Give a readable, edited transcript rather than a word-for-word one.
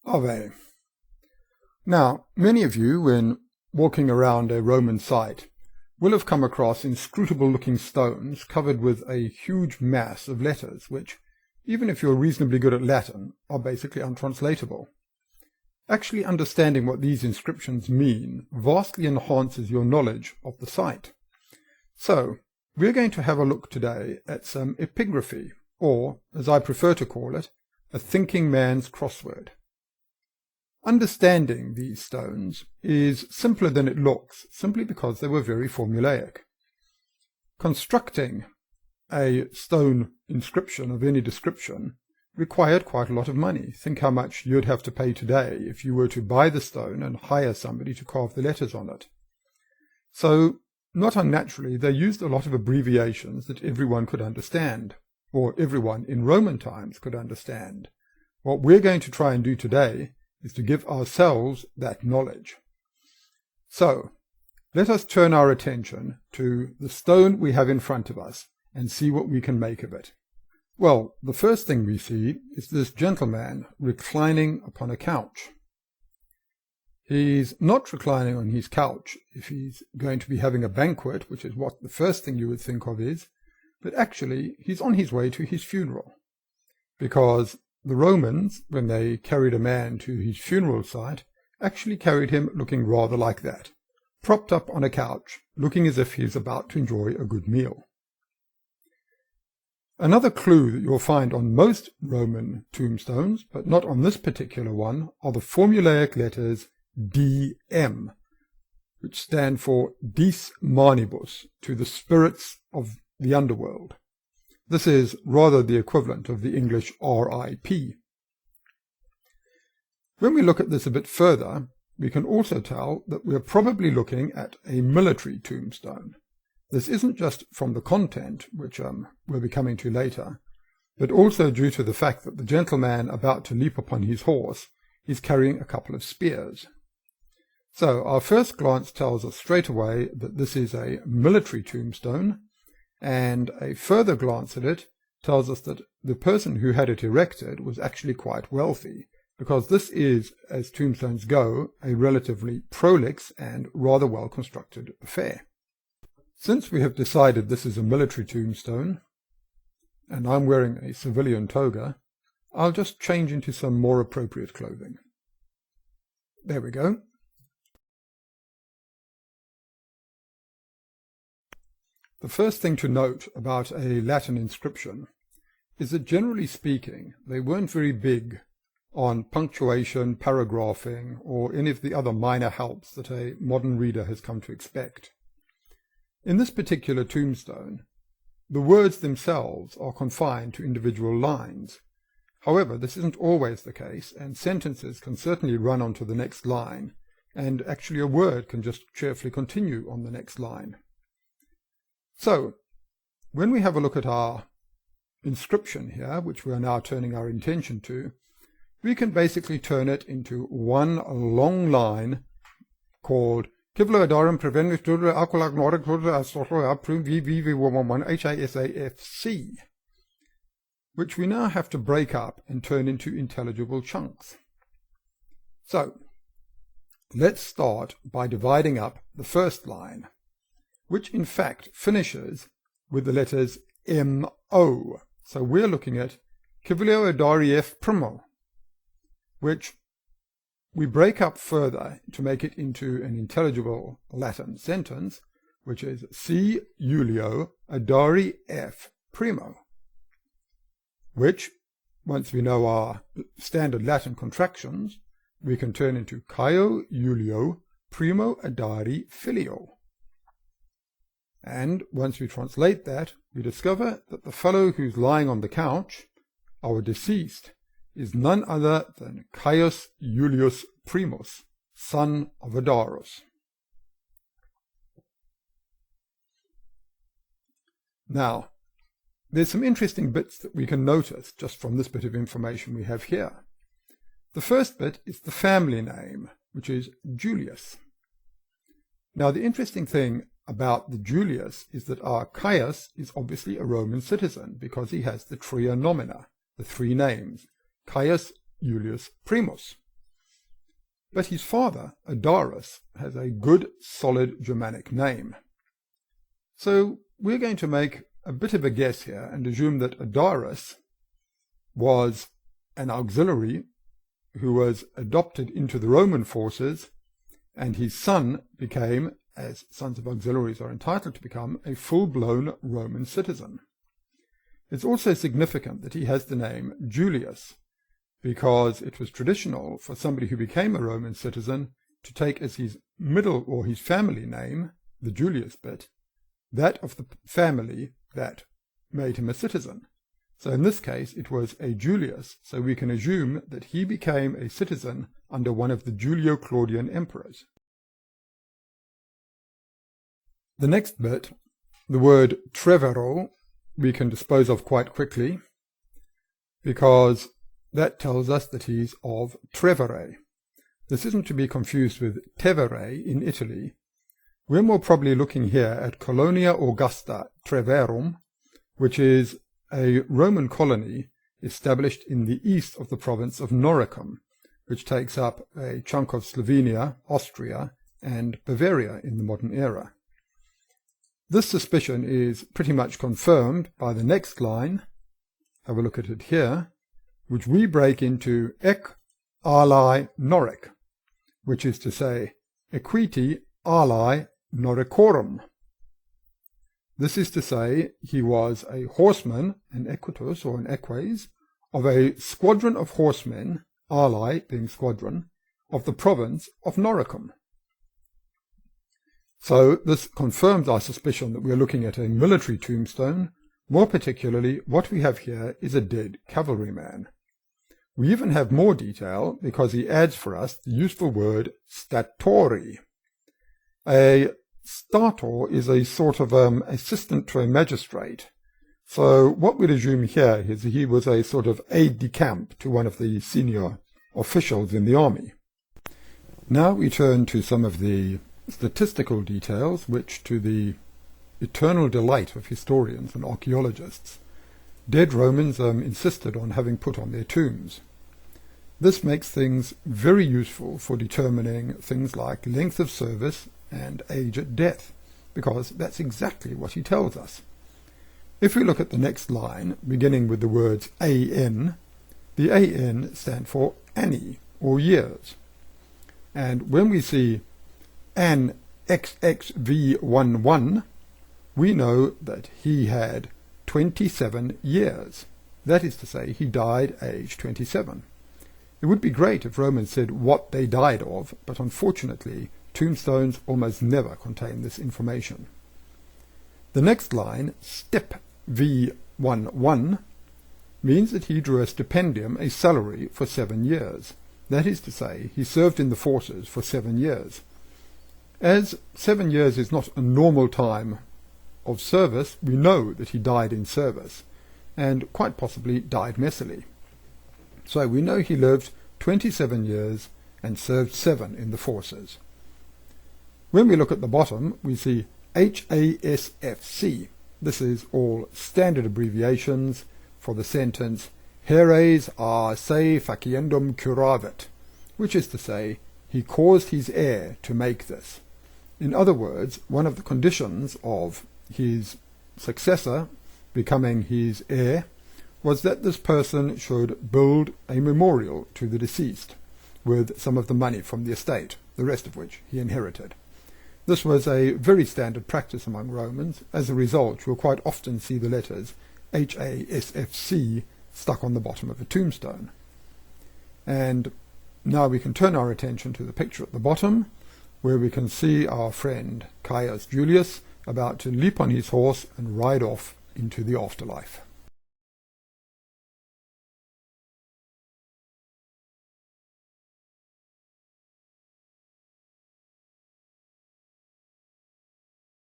Ave. Now, many of you, when walking around a Roman site, will have come across inscrutable-looking stones covered with a huge mass of letters, which, even if you're reasonably good at Latin, are basically untranslatable. Actually understanding what these inscriptions mean vastly enhances your knowledge of the site. So, we're going to have a look today at some epigraphy, or, as I prefer to call it, a thinking man's crossword. Understanding these stones is simpler than it looks, simply because they were very formulaic. Constructing a stone inscription of any description required quite a lot of money. Think how much you'd have to pay today if you were to buy the stone and hire somebody to carve the letters on it. So, not unnaturally, they used a lot of abbreviations that everyone could understand, or everyone in Roman times could understand. What we're going to try and do today is to give ourselves that knowledge. So, let us turn our attention to the stone we have in front of us and see what we can make of it. Well, the first thing we see is this gentleman reclining upon a couch. He's not reclining on his couch if he's going to be having a banquet, which is what the first thing you would think of is, but actually he's on his way to his funeral, because the Romans, when they carried a man to his funeral site, actually carried him looking rather like that, propped up on a couch, looking as if he's about to enjoy a good meal. Another clue that you'll find on most Roman tombstones, but not on this particular one, are the formulaic letters DM, which stand for Dis Manibus, to the spirits of the underworld. This is rather the equivalent of the English RIP. When we look at this a bit further, we can also tell that we're probably looking at a military tombstone. This isn't just from the content, which we'll be coming to later, but also due to the fact that the gentleman about to leap upon his horse is carrying a couple of spears. So our first glance tells us straight away that this is a military tombstone, and a further glance at it tells us that the person who had it erected was actually quite wealthy, because this is, as tombstones go, a relatively prolix and rather well-constructed affair. Since we have decided this is a military tombstone, and I'm wearing a civilian toga, I'll just change into some more appropriate clothing. There we go. The first thing to note about a Latin inscription is that, generally speaking, they weren't very big on punctuation, paragraphing, or any of the other minor helps that a modern reader has come to expect. In this particular tombstone, the words themselves are confined to individual lines. However, this isn't always the case, and sentences can certainly run on to the next line, and actually a word can just cheerfully continue on the next line. So, when we have a look at our inscription here, which we are now turning our attention to, we can basically turn it into one long line called HISAFC, which we now have to break up and turn into intelligible chunks. So, let's start by dividing up the first line, which in fact finishes with the letters MO. So we're looking at Civilio Adarief Primo, which we break up further to make it into an intelligible Latin sentence, which is C. Julio Adari F. Primo, which, once we know our standard Latin contractions, we can turn into Caio Julio Primo Adari Filio. And once we translate that, we discover that the fellow who's lying on the couch, our deceased, is none other than Caius Julius Primus, son of Adarus. Now, there's some interesting bits that we can notice just from this bit of information we have here. The first bit is the family name, which is Julius. Now, the interesting thing about the Julius is that our Caius is obviously a Roman citizen because he has the tria nomina, the three names, Caius Julius Primus. but his father, Adarus, has a good, solid Germanic name. So we're going to make a bit of a guess here and assume that Adarus was an auxiliary who was adopted into the Roman forces, and his son became, as sons of auxiliaries are entitled to become, a full-blown Roman citizen. It's also significant that he has the name Julius, because it was traditional for somebody who became a Roman citizen to take as his middle or his family name, the Julius bit, that of the family that made him a citizen. So in this case it was a Julius, so we can assume that he became a citizen under one of the Julio-Claudian emperors. The next bit, the word Trevero, we can dispose of quite quickly, because that tells us that he's of Trevere. This isn't to be confused with Tevere in Italy. We're more probably looking here at Colonia Augusta Treverum, which is a Roman colony established in the east of the province of Noricum, which takes up a chunk of Slovenia, Austria, and Bavaria in the modern era. This suspicion is pretty much confirmed by the next line. Have a look at it here, which we break into ec ali noric, which is to say, equiti ali noricorum. This is to say, he was a horseman, an equitus or an eques, of a squadron of horsemen, ali being squadron, of the province of Noricum. So this confirms our suspicion that we are looking at a military tombstone. More particularly, what we have here is a dead cavalryman. We even have more detail because he adds for us the useful word statori. A stator is a sort of assistant to a magistrate. So what we'd assume here is that he was a sort of aide-de-camp to one of the senior officials in the army. Now we turn to some of the statistical details which, to the eternal delight of historians and archaeologists, dead Romans insisted on having put on their tombs. This makes things very useful for determining things like length of service and age at death, because that's exactly what he tells us. If we look at the next line, beginning with the words AN, the AN stand for anni, or years. And when we see an XXV11, we know that he had 27 years. That is to say, he died aged 27. It would be great if Romans said what they died of, but unfortunately, tombstones almost never contain this information. The next line, step V11, means that he drew a stipendium, a salary, for 7 years. That is to say, he served in the forces for 7 years. As 7 years is not a normal time of service, we know that he died in service, and quite possibly died messily. So we know he lived 27 years and served 7 in the forces. When we look at the bottom, we see HASFC. This is all standard abbreviations for the sentence Heres a se faciendum curavit, which is to say, he caused his heir to make this. In other words, one of the conditions of his successor becoming his heir was that this person should build a memorial to the deceased with some of the money from the estate, the rest of which he inherited. This was a very standard practice among Romans. As a result, you'll quite often see the letters HASFC stuck on the bottom of a tombstone. And now we can turn our attention to the picture at the bottom, where we can see our friend Caius Julius about to leap on his horse and ride off into the afterlife.